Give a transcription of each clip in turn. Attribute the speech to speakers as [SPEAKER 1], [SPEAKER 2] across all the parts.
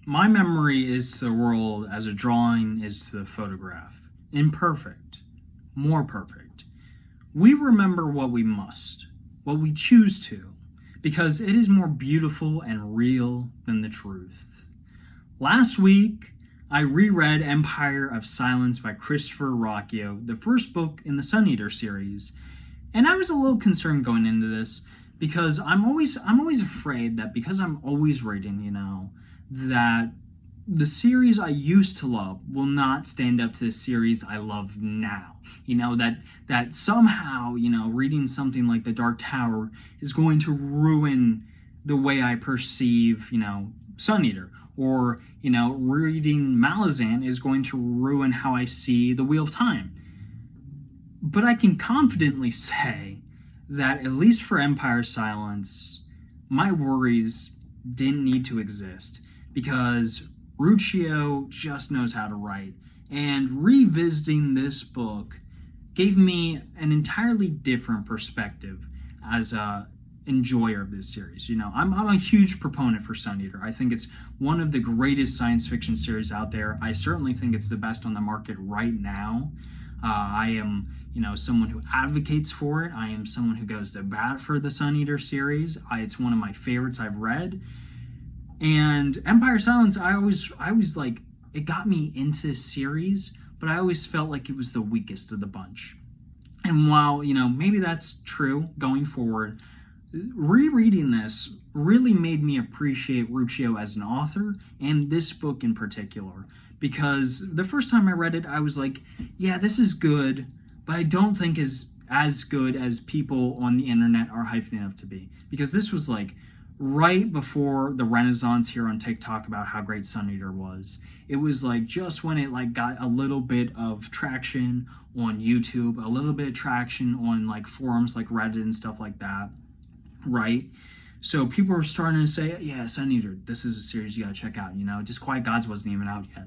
[SPEAKER 1] My memory is to the world as a drawing is to the photograph. Imperfect, more perfect. We remember what we must, what we choose to, because it is more beautiful and real than the truth. Last week, I reread Empire of Silence by Christopher Ruocchio, the first book in the Sun Eater series, and I was a little concerned going into this because I'm always afraid that because I'm always reading, that the series I used to love will not stand up to the series I love now. That somehow, reading something like The Dark Tower is going to ruin the way I perceive, Sun Eater. Or, reading Malazan is going to ruin how I see The Wheel of Time. But I can confidently say that, at least for Empire Silence, my worries didn't need to exist because Ruocchio just knows how to write. And revisiting this book gave me an entirely different perspective as a enjoyer of this series. I'm a huge proponent for Sun Eater. I think it's one of the greatest science fiction series out there. I certainly think it's the best on the market right now. I am, someone who advocates for it. I am someone who goes to bat for the Sun Eater series. It's one of my favorites I've read. And Empire Silence, I always like, it got me into this series, but I always felt like it was the weakest of the bunch. And while, maybe that's true going forward, rereading this really made me appreciate Ruocchio as an author, and this book in particular, because the first time I read it, I was like, yeah, this is good, but I don't think is as good as people on the internet are hyping it up to be. Because this was like right before the renaissance here on TikTok about how great Sun Eater was. It was like just when it like got a little bit of traction on YouTube, a little bit of traction on like forums like Reddit and stuff like that, right? So people were starting to say, yeah, Sun Eater, this is a series you gotta check out. Disquiet Gods wasn't even out yet.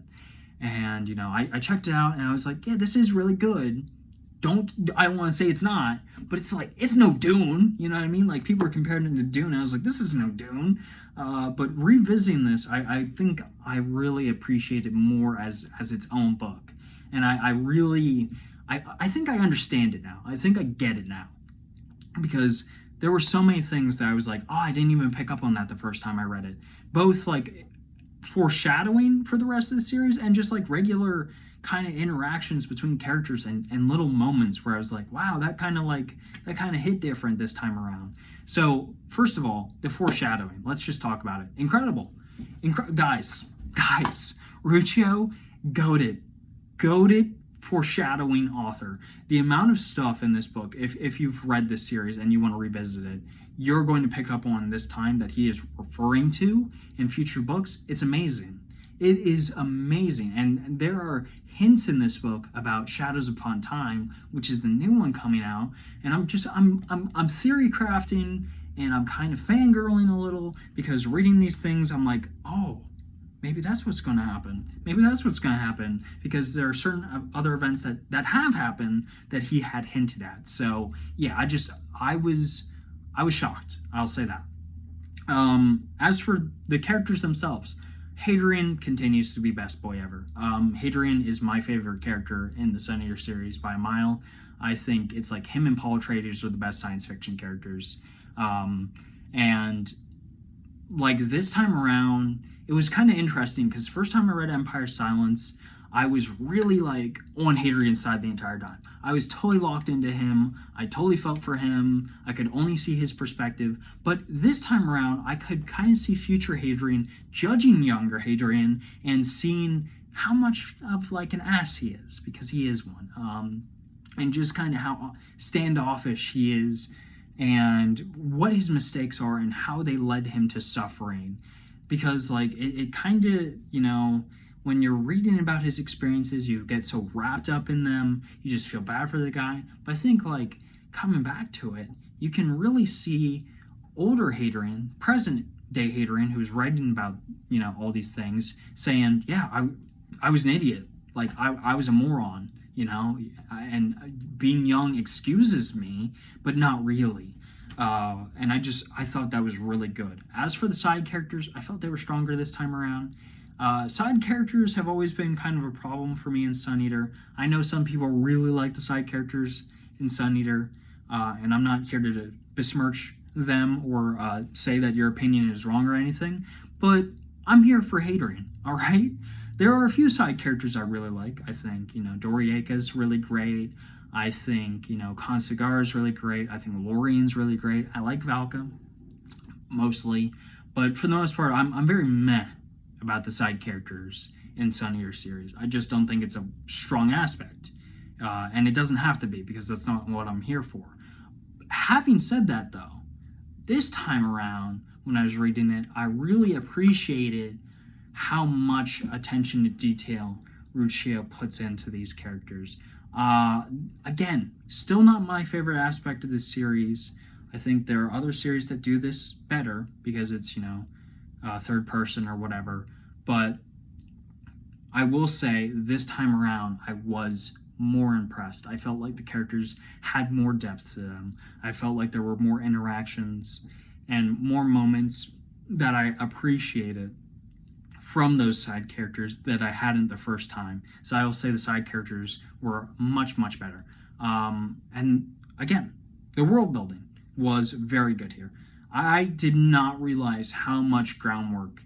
[SPEAKER 1] And, I checked it out and I was like, yeah, this is really good. I don't want to say it's not, but it's like, it's no Dune. You know what I mean? Like, people were comparing it to Dune. And I was like, this is no Dune. But revisiting this, I think I really appreciate it more as its own book. And I think I understand it now. I think I get it now. Because there were so many things that I was like, oh, I didn't even pick up on that the first time I read it. Both like foreshadowing for the rest of the series and just like regular kind of interactions between characters and little moments where I was like, wow, that kind of hit different this time around. So first of all, the foreshadowing, let's just talk about it. Incredible. Guys, Ruocchio, goated foreshadowing author. The amount of stuff in this book, if you've read this series and you want to revisit it, you're going to pick up on this time that he is referring to in future books. It's amazing. It is amazing. And there are hints in this book about Shadows Upon Time, which is the new one coming out. And I'm theory crafting and I'm kind of fangirling a little because reading these things, I'm like, oh, maybe that's what's going to happen. Maybe that's what's going to happen because there are certain other events that have happened that he had hinted at. So yeah, I was shocked. I'll say that. As for the characters themselves, Hadrian continues to be best boy ever. Hadrian is my favorite character in the Sun Eater series by a mile. I think it's like him and Paul Atreides are the best science fiction characters. And like this time around, it was kind of interesting because first time I read Empire Silence, I was really like on Hadrian's side the entire time. I was totally locked into him. I totally felt for him. I could only see his perspective. But this time around, I could kind of see future Hadrian judging younger Hadrian and seeing how much of like an ass he is, because he is one. And just kind of how standoffish he is and what his mistakes are and how they led him to suffering. Because like it kind of, when you're reading about his experiences, you get so wrapped up in them, you just feel bad for the guy. But I think like coming back to it, you can really see older Hadrian, present day Hadrian, who's writing about, all these things, saying, yeah, I was an idiot. Like I was a moron, and being young excuses me, but not really. And I thought that was really good. As for the side characters, I felt they were stronger this time around. Side characters have always been kind of a problem for me in Sun Eater. I know some people really like the side characters in Sun Eater, and I'm not here to besmirch them or say that your opinion is wrong or anything, but I'm here for Hadrian, all right? There are a few side characters I really like. I think, Dorieka's really great. I think, Consigar is really great. I think Lorien's really great. I like Valka, mostly. But for the most part, I'm very meh about the side characters in Sun Eater series. I just don't think it's a strong aspect. And it doesn't have to be, because that's not what I'm here for. Having said that, though, this time around, when I was reading it, I really appreciated how much attention to detail Ruccio puts into these characters. Again, still not my favorite aspect of this series. I think there are other series that do this better because it's, third person or whatever. But I will say this time around, I was more impressed. I felt like the characters had more depth to them. I felt like there were more interactions and more moments that I appreciated from those side characters that I hadn't the first time. So I will say the side characters were much, much better. And again, the world building was very good here. I did not realize how much groundwork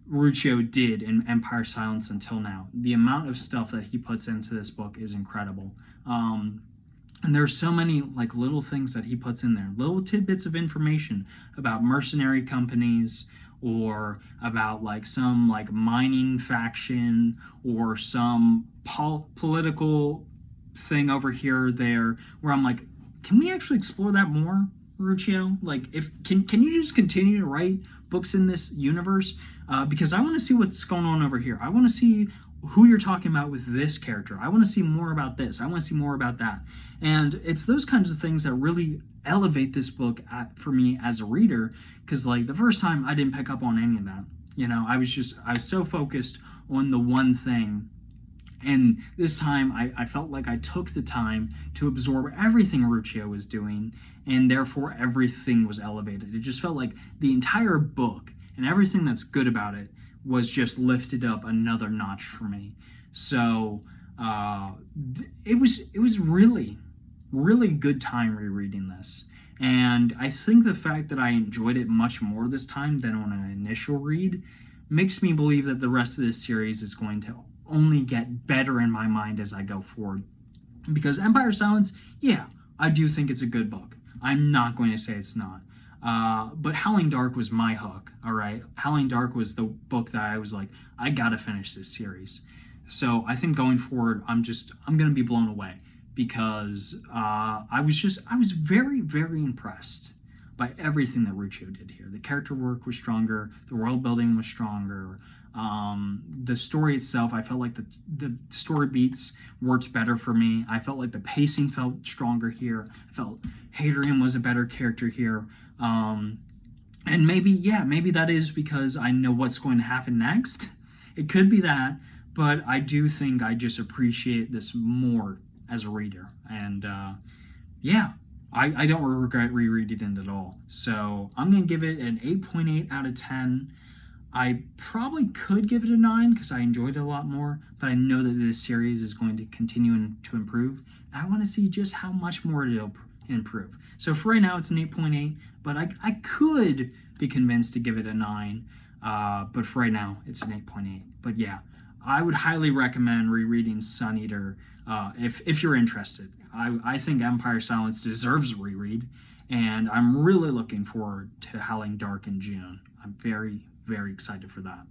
[SPEAKER 1] Ruccio did in Empire Silence until now. The amount of stuff that he puts into this book is incredible. And there's so many little things that he puts in there, little tidbits of information about mercenary companies, or about some mining faction, or some political thing over here or there, where I'm like, can we actually explore that more, Ruccio? Can you just continue to write books in this universe? Because I want to see what's going on over here. I want to see who you're talking about with this character. I want to see more about this. I want to see more about that. And it's those kinds of things that really elevate this book for me as a reader, because the first time I didn't pick up on any of that. I was so focused on the one thing. And this time I felt like I took the time to absorb everything Ruccio was doing, and therefore everything was elevated. It just felt like the entire book and everything that's good about it was just lifted up another notch for me. So it was really, really good time rereading this. And I think the fact that I enjoyed it much more this time than on an initial read makes me believe that the rest of this series is going to only get better in my mind as I go forward. Because Empire Silence, yeah, I do think it's a good book. I'm not going to say it's not. But Howling Dark was my hook, all right? Howling Dark was the book that I was like, I gotta finish this series. So I think going forward, I'm gonna be blown away, because I was very, very impressed by everything that Ruccio did here. The character work was stronger, the world building was stronger, the story itself, I felt like the story beats worked better for me. I felt like the pacing felt stronger here. I felt Hadrian was a better character here. And maybe that is because I know what's going to happen next. It could be that, but I do think I just appreciate this more as a reader. And I don't regret rereading it at all. So I'm going to give it an 8.8 out of 10. I probably could give it a 9 because I enjoyed it a lot more, but I know that this series is going to continue to improve. I want to see just how much more it'll improve. So for right now, it's an 8.8, but I could be convinced to give it a 9, but for right now, it's an 8.8. But yeah, I would highly recommend rereading Sun Eater if you're interested. I think Empire Silence deserves a reread, and I'm really looking forward to Howling Dark in June. I'm very, very excited for that.